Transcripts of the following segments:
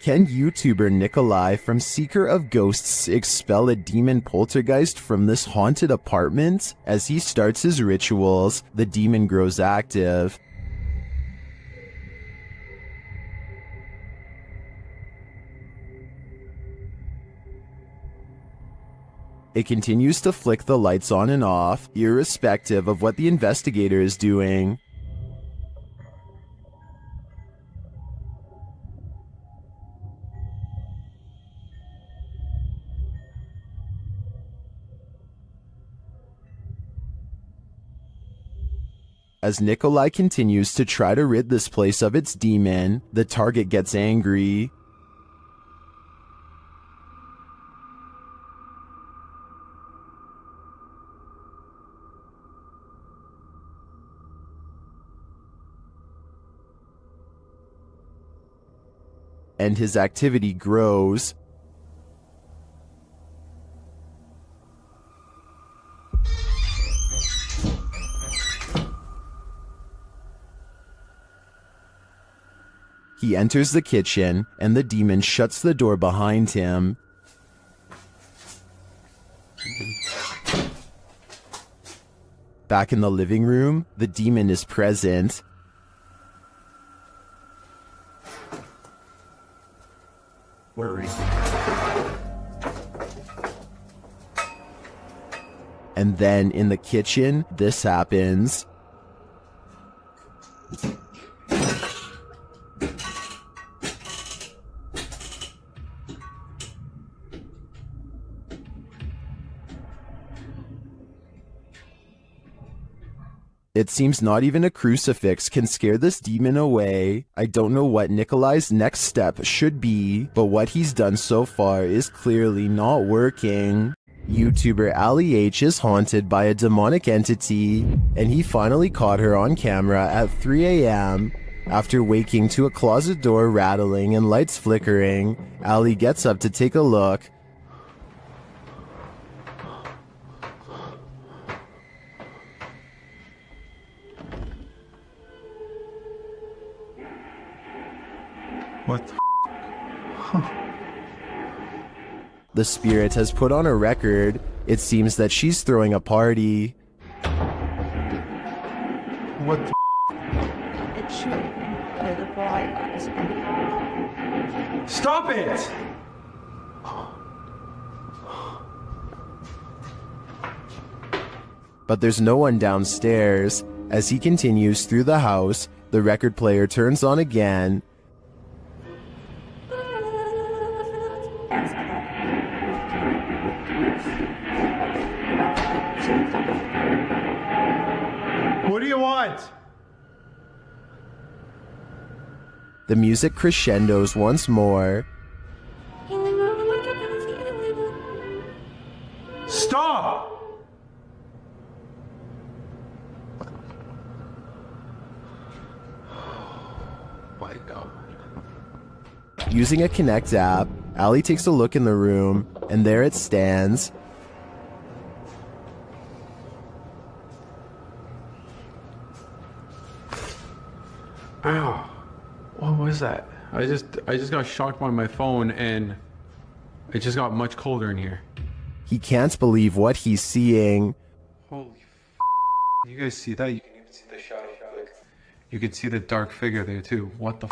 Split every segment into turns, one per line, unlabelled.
Can YouTuber Nikolai from Seeker of Ghosts expel a demon poltergeist from this haunted apartment? As he starts his rituals, the demon grows active. It continues to flick the lights on and off, irrespective of what the investigator is doing. As Nikolai continues to try to rid this place of its demon, the target gets angry. And his activity grows. He enters the kitchen, and the demon shuts the door behind him. Back in the living room, the demon is present.
Worry.
And then in the kitchen, this happens. It seems not even a crucifix can scare this demon away. I don't know what Nikolai's next step should be, but what he's done so far is clearly not working. YouTuber Ali H is haunted by a demonic entity, and he finally caught her on camera at 3 a.m. After waking to a closet door rattling and lights flickering, Ali gets up to take a look.
What the
The spirit has put on a record. It seems that she's throwing a party.
What the
It should be the bright.
Stop it!
But there's no one downstairs. As he continues through the house, the record player turns on again.
What do you want?
The music crescendos once more.
Stop! My God.
Using a Connect app, Ali takes a look in the room, and there it stands.
Ow. What was that? I just got shocked by my phone, and it just got much colder in here.
He can't believe what he's seeing.
Holy You guys see that? You can even see the shadow. Like, you can see the dark figure there too. What the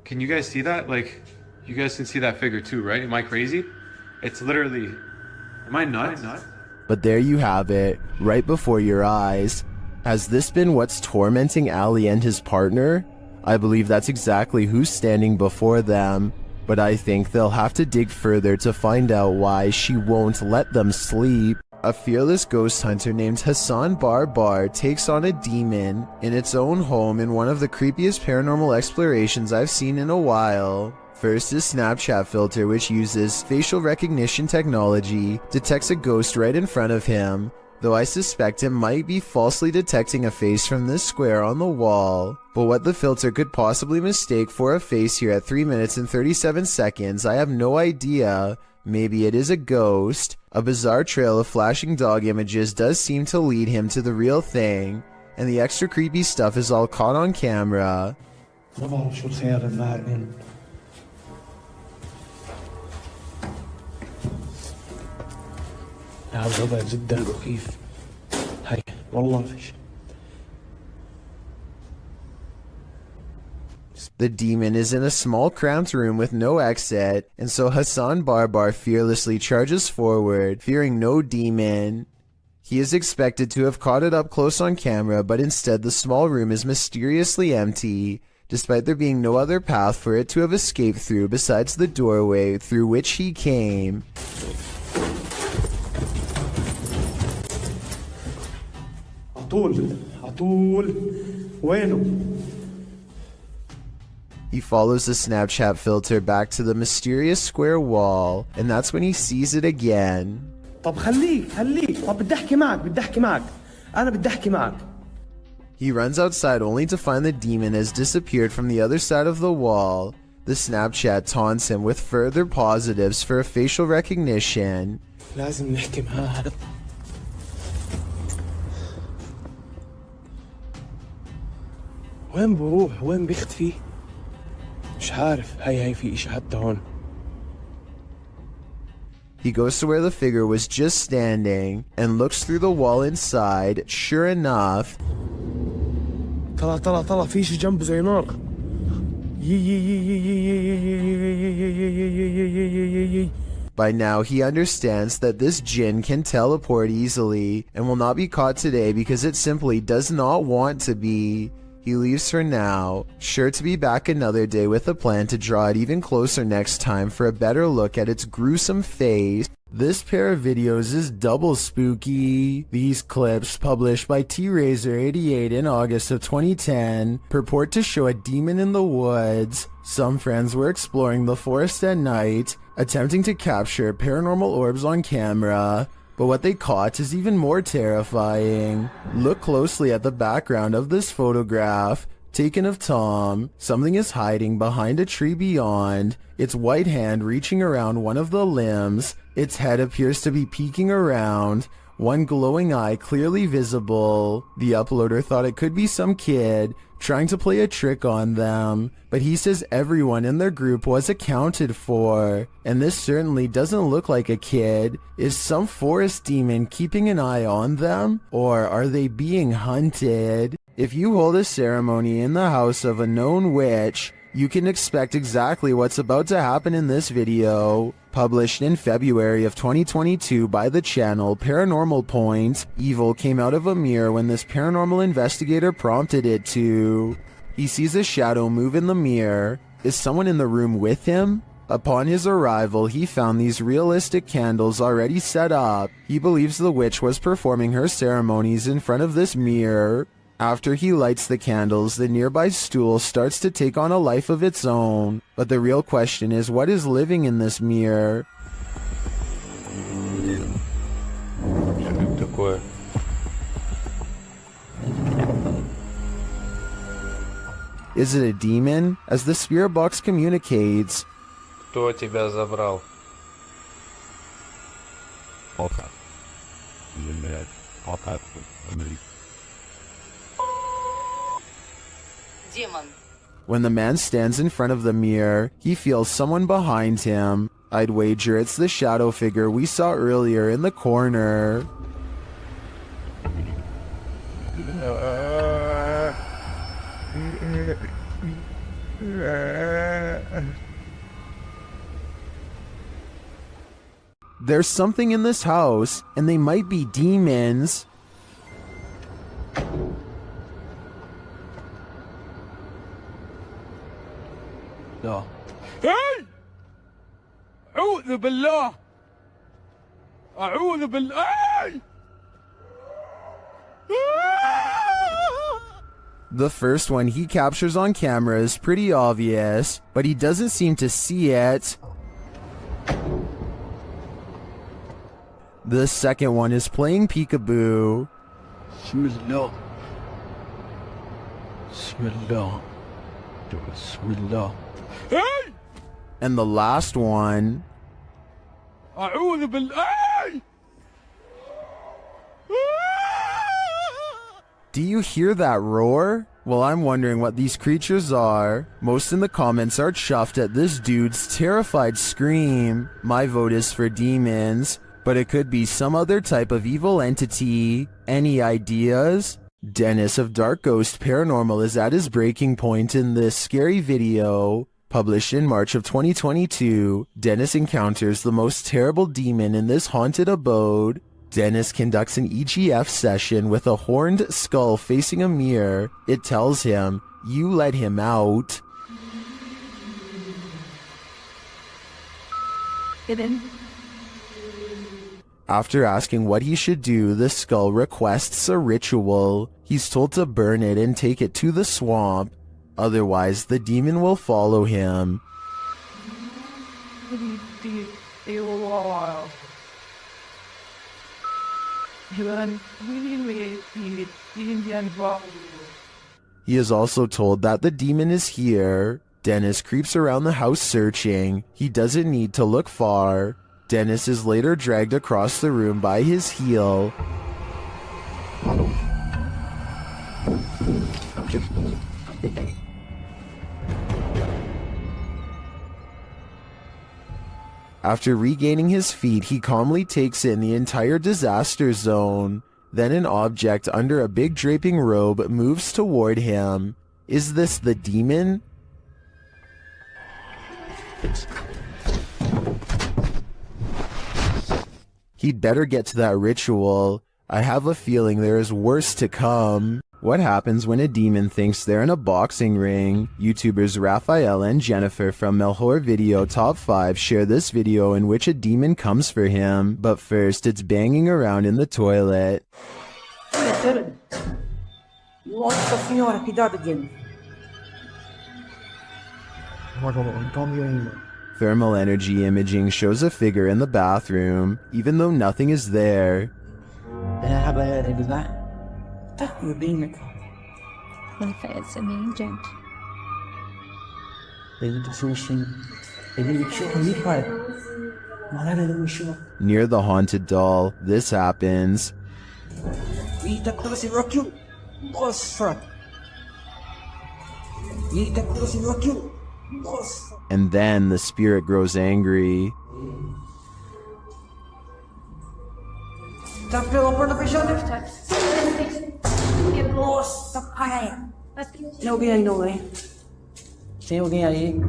Can you guys see that? Like, you guys can see that figure too, right? Am I crazy? It's literally... Am I nuts?
But there you have it, right before your eyes. Has this been what's tormenting Ali and his partner? I believe that's exactly who's standing before them, but I think they'll have to dig further to find out why she won't let them sleep. A fearless ghost hunter named Hassan Barbar takes on a demon in its own home in one of the creepiest paranormal explorations I've seen in a while. First is Snapchat filter, which uses facial recognition technology, detects a ghost right in front of him, though I suspect it might be falsely detecting a face from this square on the wall. But what the filter could possibly mistake for a face here at 3 minutes and 37 seconds, I have no idea. Maybe it is a ghost. A bizarre trail of flashing dog images does seem to lead him to the real thing, and the extra creepy stuff is all caught on camera.
هذا وضع جدا مخيف. هاي والله فيش.
The demon is in a small cramped room with no exit, and so Hassan Barbar fearlessly charges forward, fearing no demon. He is expected to have caught it up close on camera, but instead the small room is mysteriously empty, despite there being no other path for it to have escaped through besides the doorway through which he came.
عطول وينه؟
He follows the Snapchat filter back to the mysterious square wall, and that's when he sees it again.
طب خليك طب بدي احكي معك انا بدي احكي معك.
He runs outside only to find the demon has disappeared from the other side of the wall. The Snapchat taunts him with further positives for a facial recognition.
لازم نحكي معاه. وين بروح؟ وين بيختفي؟ مش عارف. هاي في إشي حتى هون.
He goes to where the figure was just standing and looks through the wall inside. Sure enough,
طلع في شي جنبه زي نار.
by now he understands that this jinn can teleport easily and will not be caught today because it simply does not want to be. He leaves for now, sure to be back another day with a plan to draw it even closer next time for a better look at its gruesome face. This pair of videos is double spooky. These clips, published by T-Razor88 in August of 2010, purport to show a demon in the woods. Some friends were exploring the forest at night, attempting to capture paranormal orbs on camera. But what they caught is even more terrifying. Look closely at the background of this photograph, taken of Tom. Something is hiding behind a tree beyond, its white hand reaching around one of the limbs. Its head appears to be peeking around, one glowing eye clearly visible. The uploader thought it could be some kid trying to play a trick on them, but he says everyone in their group was accounted for, and this certainly doesn't look like a kid. Is some forest demon keeping an eye on them, or are they being hunted? If you hold a ceremony in the house of a known witch, you can expect exactly what's about to happen in this video. Published in February of 2022 by the channel Paranormal Point, evil came out of a mirror when this paranormal investigator prompted it to. He sees a shadow move in the mirror. Is someone in the room with him? Upon his arrival, he found these realistic candles already set up. He believes the witch was performing her ceremonies in front of this mirror. After he lights the candles, the nearby stool starts to take on a life of its own. But the real question is, what is living in this mirror? Is it a demon? As the spirit box communicates,
Кто тебя забрал?
Demon.
when the man stands in front of the mirror, he feels someone behind him. I'd wager it's the shadow figure we saw earlier in the corner. There's something in this house, and they might be demons.
لا. هاي! أعوذ بالله! أعوذ بالله!
The first one he captures on camera is pretty obvious, but he doesn't seem to see it. The second one is playing peekaboo.
Bismillah. Bismillah. Bismillah. Hey!
And the last one...
أعوذ بالله!
Do you hear that roar? Well, I'm wondering what these creatures are. Most in the comments are chuffed at this dude's terrified scream. My vote is for demons, but but it could be some other type of evil entity. Any ideas? Dennis of Dark Ghost Paranormal is at his breaking point in this scary video. Published in March of 2022, Dennis encounters the most terrible demon in this haunted abode. Dennis conducts an EGF session with a horned skull facing a mirror. It tells him, "You let him out."
Hidden.
After asking what he should do, the skull requests a ritual. He's told to burn it and take it to the swamp. Otherwise, the demon will follow him. He is also told that the demon is here. Dennis creeps around the house searching. He doesn't need to look far. Dennis is later dragged across the room by his heel. After regaining his feet, he calmly takes in the entire disaster zone. Then an object under a big draping robe moves toward him. Is this the demon? He'd better get to that ritual. I have a feeling there is worse to come. What happens when a demon thinks they're in a boxing ring? YouTubers Raphael and Jennifer from Melhor Video Top 5 share this video in which a demon comes for him, but first it's banging around in the toilet.
Nossa senhora, cuidado, Guilherme.
Thermal energy imaging shows a figure in the bathroom, even though nothing is there.
It's amazing.
Near the haunted doll, this happens. And then the spirit grows angry.
Tem alguém aí, não, hein? Tem alguém aí?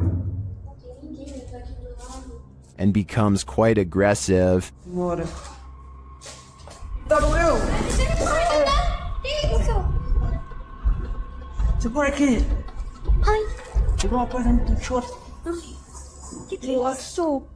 And becomes quite aggressive.
Bora. Tá doeu! Segura aqui!
Ai,
Chegou uma coisa no short.
que gosto.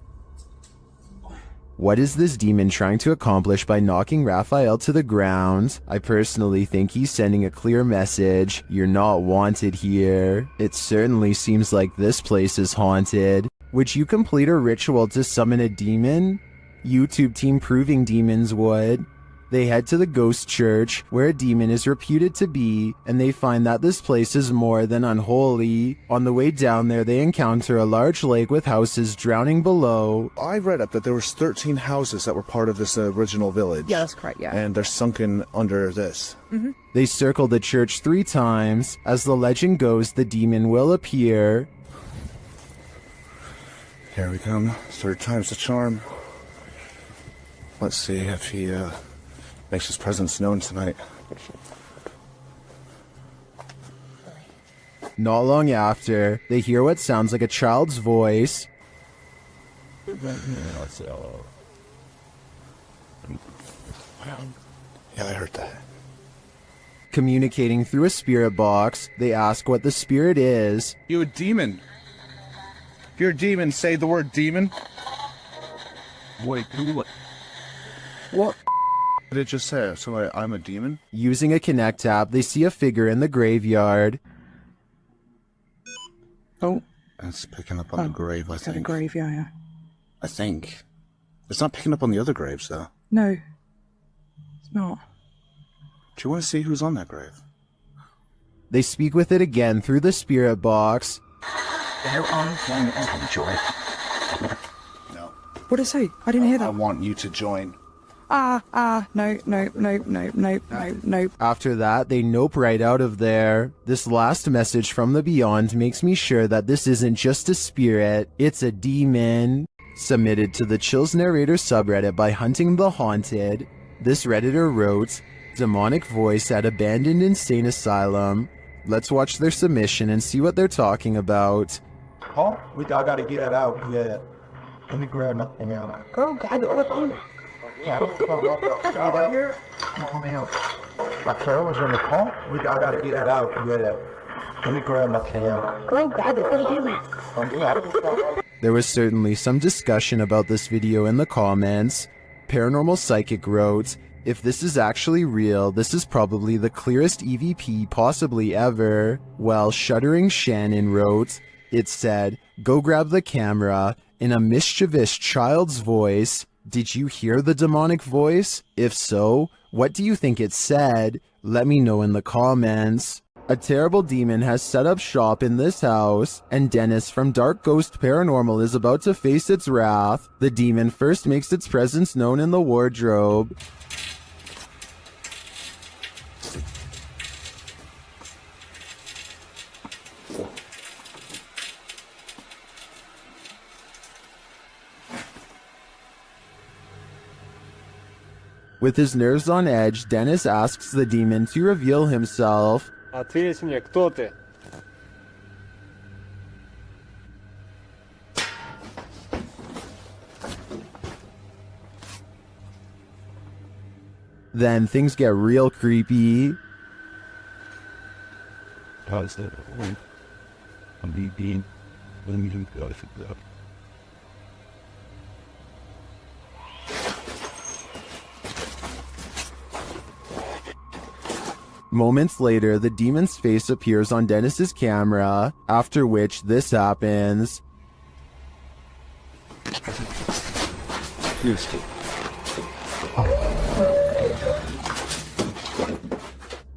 What is this demon trying to accomplish by knocking Raphael to the ground? I personally think he's sending a clear message. You're not wanted here. It certainly seems like this place is haunted. Would you complete a ritual to summon a demon? YouTube team Proving Demons would. They head to the ghost church, where a demon is reputed to be, and they find that this place is more than unholy. On the way down there, they encounter a large lake with houses drowning below.
I read up that there was 13 houses that were part of this original village.
Yeah, that's correct, yeah.
And they're sunken under this.
Mm-hmm.
They circle the church 3 times. As the legend goes, the demon will appear.
Here we come. 3rd time's the charm. Let's see if he makes his presence known tonight.
Not long after, they hear what sounds like a child's voice.
Yeah, I heard that.
Communicating through a spirit box, they ask what the spirit is.
You a demon? If you're a demon, say the word demon. Wait, what did it just say? So I'm a demon?
Using a Connect app, they see a figure in the graveyard.
Oh.
It's picking up on the grave, I think.
The grave, yeah.
I think. It's not picking up on the other graves, though.
No. It's not.
Do you want to see who's on that grave?
They speak with it again through the spirit box.
There are one joy. No.
What did it say? I didn't hear
I
that.
want you to join.
No.
After that, they nope right out of there. This last message from the beyond makes me sure that this isn't just a spirit, it's a demon. Submitted to the Chills Narrator subreddit by Hunting the Haunted, this Redditor wrote, "Demonic voice at abandoned insane asylum." Let's watch their submission and see what they're talking about.
Oh, I gotta get it out. Yeah. Let me grab nothing out. Oh, God, yeah, right here. Come on out. My car was in the car. I gotta get it out. Yeah. Let me grab nothing out. Oh, God,
There was certainly some discussion about this video in the comments. Paranormal Psychic wrote, "If this is actually real, this is probably the clearest EVP possibly ever." While Shuddering Shannon wrote, it said, "Go grab the camera," in a mischievous child's voice. Did you hear the demonic voice? If so, what do you think it said? Let me know in the comments. A terrible demon has set up shop in this house, and Dennis from Dark Ghost Paranormal is about to face its wrath. The demon first makes its presence known in the wardrobe. With his nerves on edge, Dennis asks the demon to reveal himself.
Ответь мне, кто ты?
Then things get real creepy.
How's that? I'm being. Let me do that.
Moments later, the demon's face appears on Dennis's camera, after which this happens.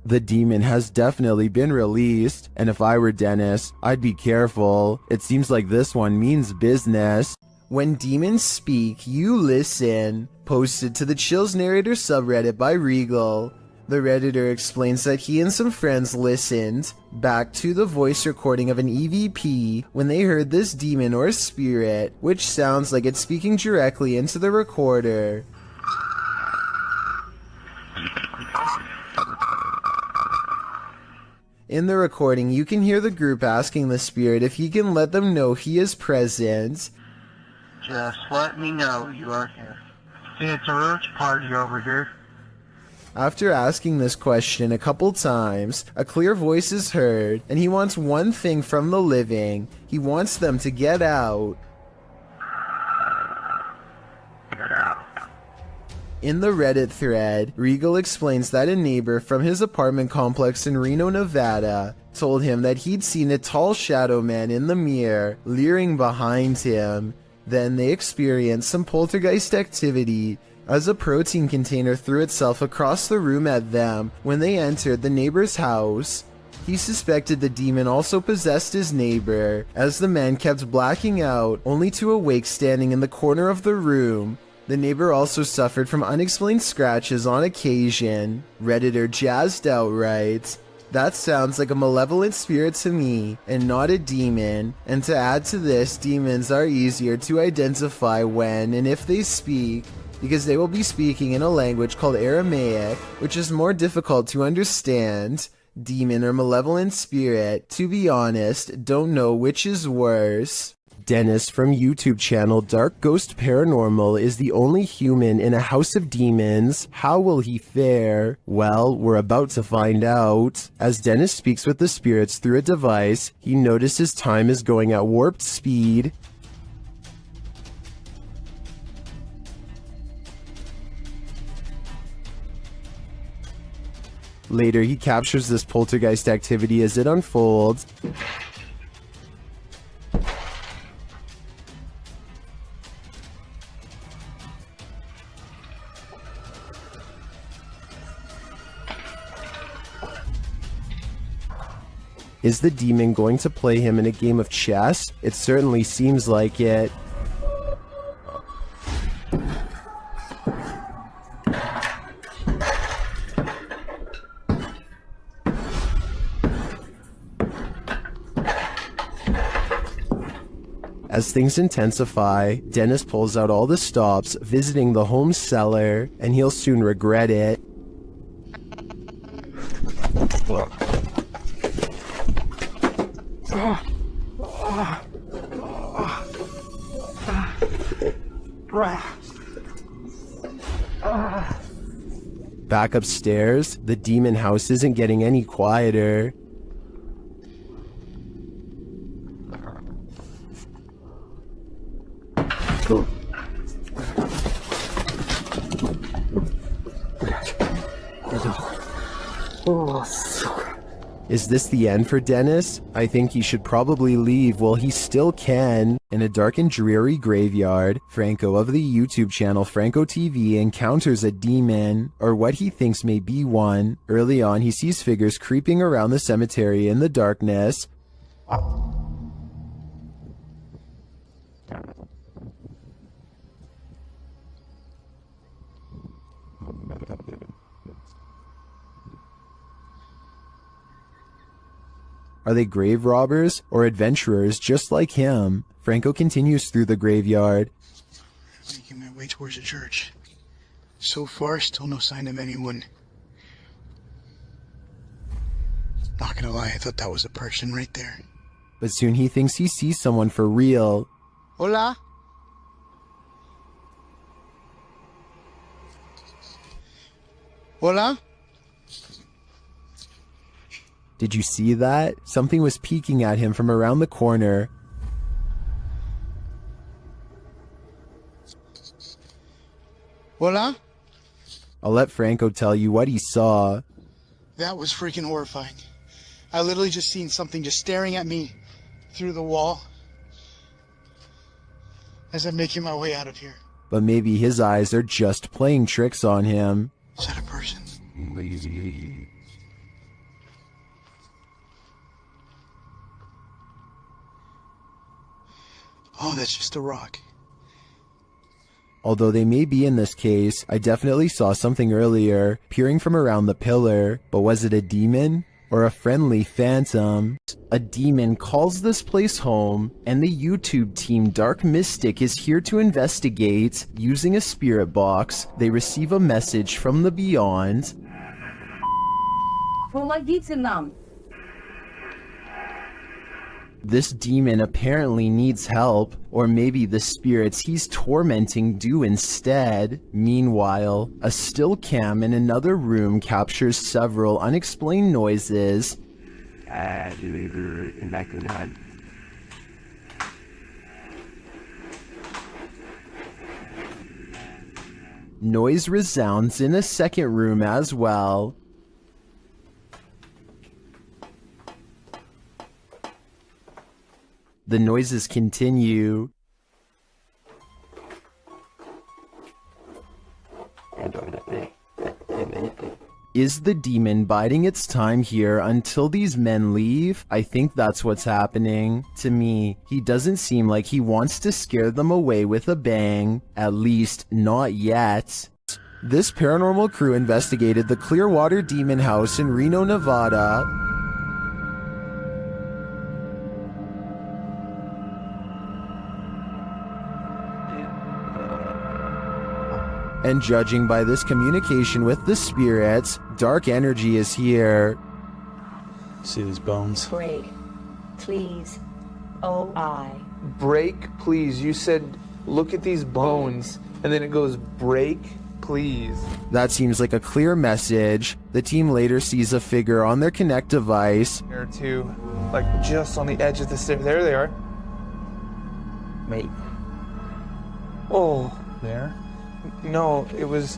The demon has definitely been released, and if I were Dennis, I'd be careful. It seems like this one means business. When demons speak, you listen. Posted to the Chills Narrator subreddit by Regal. The Redditor explains that he and some friends listened back to the voice recording of an EVP when they heard this demon or spirit, which sounds like it's speaking directly into the recorder. In the recording, you can hear the group asking the spirit if he can let them know he is present.
just let me know you are here. See, it's a roach party over here.
After asking this question a couple times, a clear voice is heard, and he wants one thing from the living. He wants them to get out.
Get out.
In the Reddit thread, Regal explains that a neighbor from his apartment complex in Reno, Nevada, told him that he'd seen a tall shadow man in the mirror, leering behind him. Then they experienced some poltergeist activity, as a protein container threw itself across the room at them when they entered the neighbor's house. He suspected the demon also possessed his neighbor, as the man kept blacking out, only to awake standing in the corner of the room. The neighbor also suffered from unexplained scratches on occasion. Redditor Jazzed Out writes, "That sounds like a malevolent spirit to me, and not a demon. And to add to this, demons are easier to identify when and if they speak, because they will be speaking in a language called Aramaic, which is more difficult to understand. Demon or malevolent spirit, to be honest, don't know which is worse." Dennis from YouTube channel Dark Ghost Paranormal is the only human in a house of demons. How will he fare? Well, we're about to find out. As Dennis speaks with the spirits through a device, he notices time is going at warped speed. Later, he captures this poltergeist activity as it unfolds. Is the demon going to play him in a game of chess? It certainly seems like it. As things intensify, Dennis pulls out all the stops, visiting the home cellar, and he'll soon regret it. Back upstairs, the demon house isn't getting any quieter. Is this the end for Dennis? I think he should probably leave while he still can. In a dark and dreary graveyard, Franco of the YouTube channel Franco TV encounters a demon, or what he thinks may be one. Early on, he sees figures creeping around the cemetery in the darkness. Are they grave robbers or adventurers just like him? Franco continues through the graveyard.
I'm making my way towards the church. So far, still no sign of anyone. Not gonna lie, I thought that was a person right there.
But soon he thinks he sees someone for real.
Hola? Hola?
Did you see that? Something was peeking at him from around the corner.
Hola?
I'll let Franco tell you what he saw.
That was freaking horrifying. I literally just seen something just staring at me through the wall as I'm making my way out of here.
But maybe his eyes are just playing tricks on him.
Is that a person? Oh, that's just a rock.
Although they may be in this case, I definitely saw something earlier, peering from around the pillar. But was it a demon? Or a friendly phantom? A demon calls this place home, and the YouTube team Dark Mystic is here to investigate. Using a spirit box, they receive a message from the beyond. This demon apparently needs help, or maybe the spirits he's tormenting do instead. Meanwhile, a still cam in another room captures several unexplained noises. Noise resounds in a second room as well. The noises continue. Is the demon biding its time here until these men leave? I think that's what's happening. To me, he doesn't seem like he wants to scare them away with a bang. At least, not yet. This paranormal crew investigated the Clearwater Demon House in Reno, Nevada. And judging by this communication with the spirits, dark energy is here.
See these bones?
Break, please. Oh,
Break, please. You said, look at these bones. And then it goes, break, please.
That seems like a clear message. The team later sees a figure on their Connect device.
There are two, like just on the edge of the stairs. There they are.
Wait.
Oh.
There?
No, it was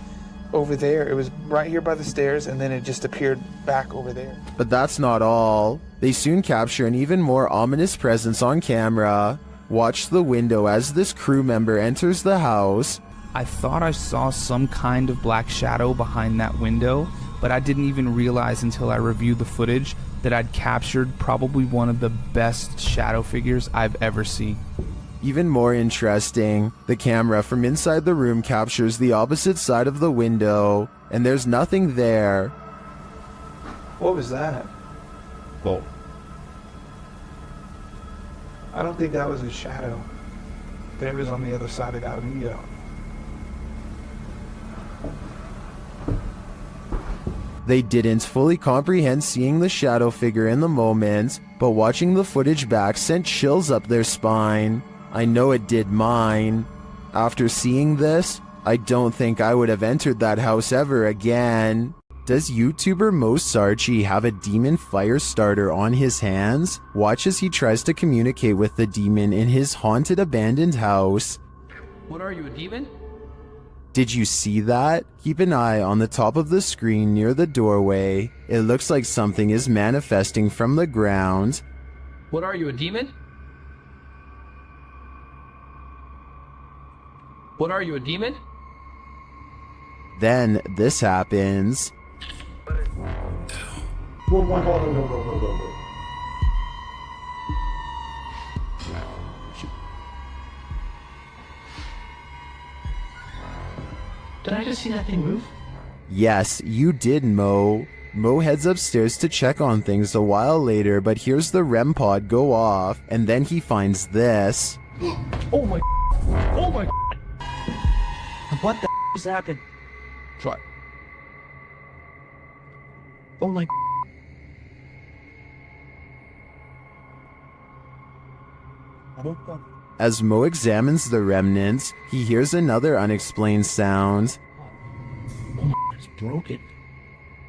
over there. It was right here by the stairs, and then it just appeared back over there.
But that's not all. They soon capture an even more ominous presence on camera. Watch the window as this crew member enters the house.
I thought I saw some kind of black shadow behind that window, but I didn't even realize until I reviewed the footage that I'd captured probably one of the best shadow figures I've ever seen.
Even more interesting, the camera from inside the room captures the opposite side of the window, and there's nothing there.
What was that?
Well,
I don't think that was a shadow.
There is on the other side of that window.
They didn't fully comprehend seeing the shadow figure in the moment, but watching the footage back sent chills up their spine. I know it did mine. After seeing this, I don't think I would have entered that house ever again. Does YouTuber Moarie have a demon fire starter on his hands? Watch as he tries to communicate with the demon in his haunted abandoned house.
What are you, a demon?
Did you see that? Keep an eye on the top of the screen near the doorway. It looks like something is manifesting from the ground.
What are you, a demon? What are you, a demon?
Then this happens.
Did I just see that thing move?
Yes, you did, Mo. Mo heads upstairs to check on things a while later, but hears the REM pod go off, and then he finds this.
Oh my. Oh my. What the just happened?
Try.
Oh my.
As Mo examines the remnants, he hears another unexplained sound.
It's broken.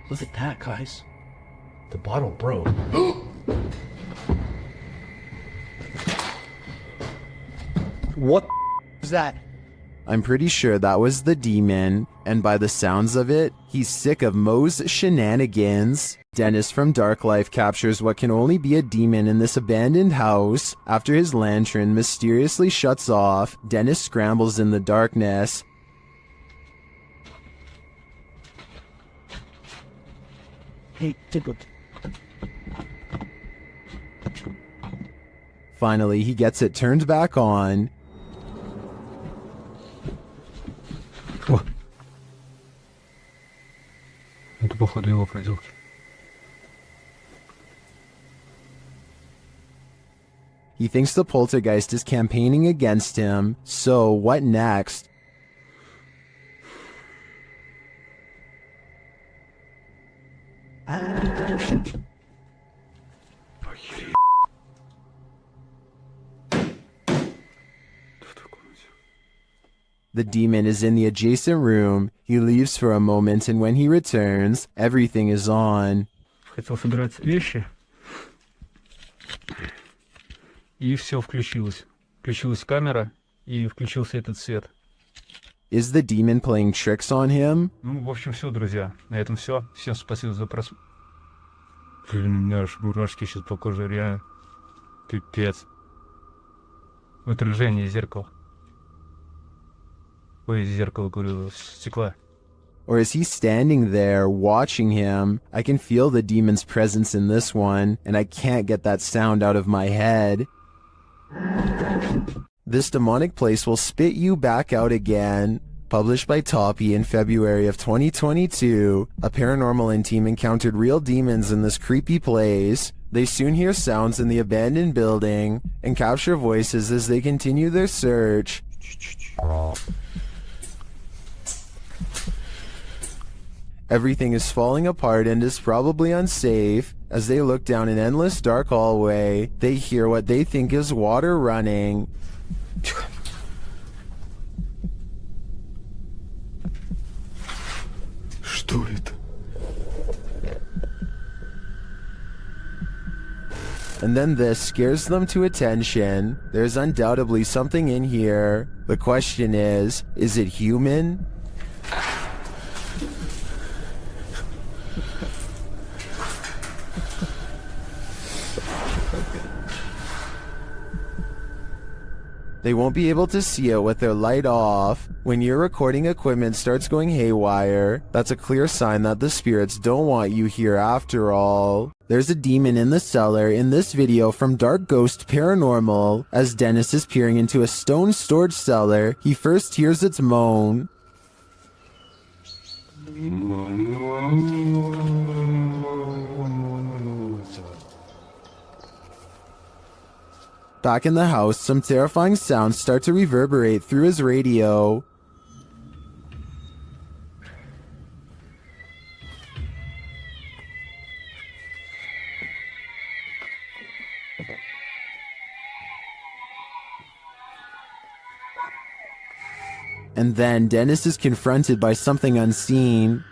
Look at that, guys. The bottle broke.
What is that?
I'm pretty sure that was the demon, and by the sounds of it, he's sick of Mo's shenanigans. Dennis from Dark Life captures what can only be a demon in this abandoned house. After his lantern mysteriously shuts off, Dennis scrambles in the darkness.
Hey, Tickle.
Finally, he gets it turned back on.
Это походу его проделки.
He thinks the poltergeist is campaigning against him, so what next? The demon is in the adjacent room. He leaves for a moment, and when he returns, everything is on.
Хотел собирать вещи. И все включилось. Включилась камера, и включился этот свет.
Is the demon playing tricks on him?
Ну, в общем, все, друзья. На этом все. Всем спасибо за просмотр. Блин, у меня аж мурашки сейчас по коже, реально. Пипец. В отражении зеркала. Ой, зеркало, говорю, стекла.
Or is he standing there watching him? I can feel the demon's presence in this one, and I can't get that sound out of my head. This demonic place will spit you back out again. Published by Toppy in February of 2022, a paranormal in team encountered real demons in this creepy place. They soon hear sounds in the abandoned building and capture voices as they continue their search. Everything is falling apart and is probably unsafe. As they look down an endless dark hallway, they hear what they think is water running.
Что это?
And then this scares them to attention. There's undoubtedly something in here. The question is it human? They won't be able to see it with their light off. When your recording equipment starts going haywire, that's a clear sign that the spirits don't want you here after all. There's a demon in the cellar in this video from Dark Ghost Paranormal. As Dennis is peering into a stone storage cellar, he first hears its moan. Back in the house, some terrifying sounds start to reverberate through his radio. And then Dennis is confronted by something unseen.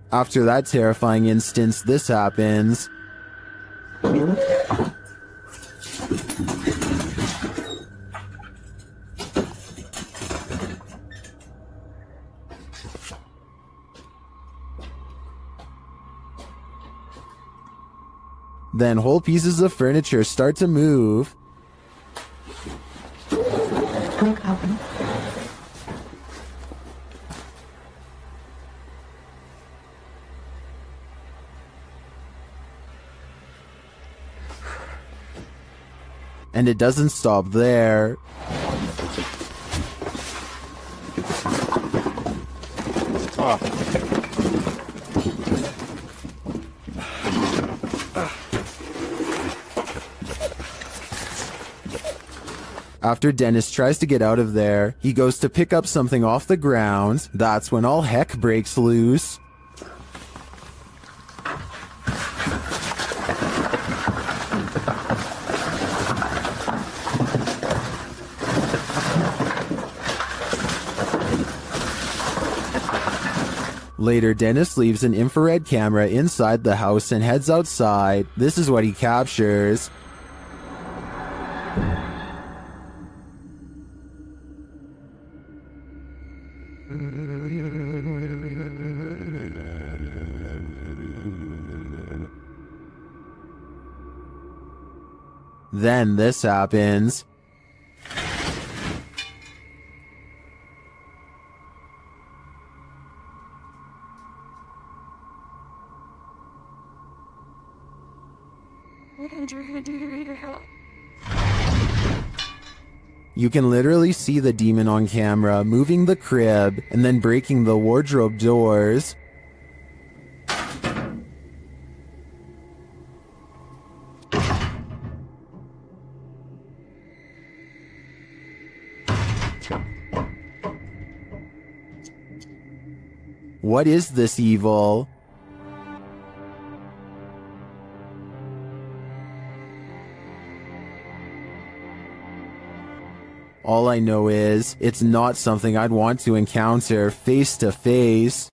After that terrifying instance, this happens. Then whole pieces of furniture start to move. And it doesn't stop there. After Dennis tries to get out of there, he goes to pick up something off the ground. That's when all heck breaks loose. Later, Dennis leaves an infrared camera inside the house and heads outside. This is what he captures. Then this happens. You can literally see the demon on camera moving the crib and then breaking the wardrobe doors. What is this evil? All I know is, it's not something I'd want to encounter face to face.